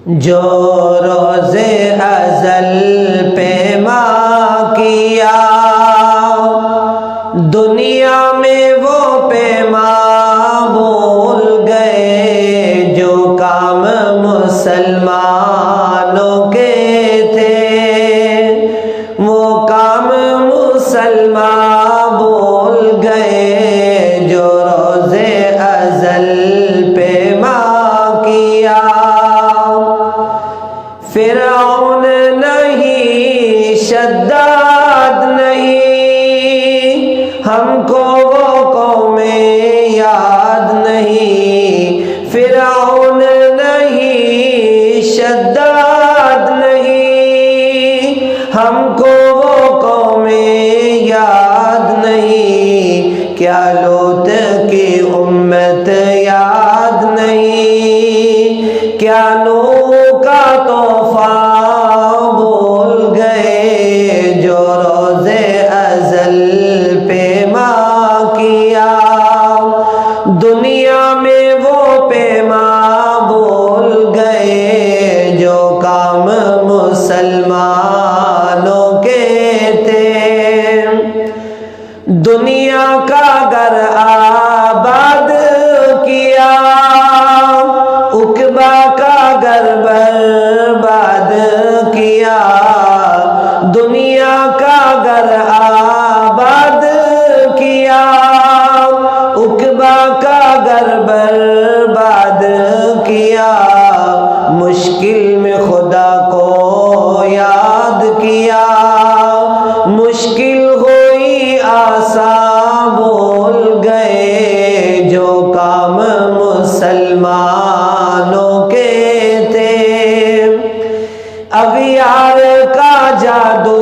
جو روز ازل پیما کیا، دنیا میں وہ پیما بھول گئے جو کام مسلمانوں کے تھے، وہ کام مسلمان بھول گئے جو روز ازل پیما کیا۔ فرعون نہیں، شداد نہیں، ہم کو وہ قومیں یاد نہیں۔ فرعون نہیں، شداد نہیں، ہم کو وہ قومیں یاد نہیں۔ کیا لوط کی امت یاد نہیں، کیا نوح کا طوفان بھول گئے جو روز ازل پیما کیا۔ دنیا میں وہ پیما بھول گئے جو کام مسلمانوں کے تھے۔ دنیا کا گھر آباد کیا، عقبہ کا گھر برباد کیا۔ دنیا کا گھر آباد کیا، عقبہ کا گھر برباد کیا۔ مشکل میں خدا کو یاد کیا، مشکل ہوئی آسان بھول گئے جو کام مسلمانوں کے تھے۔ اغیار کا جادو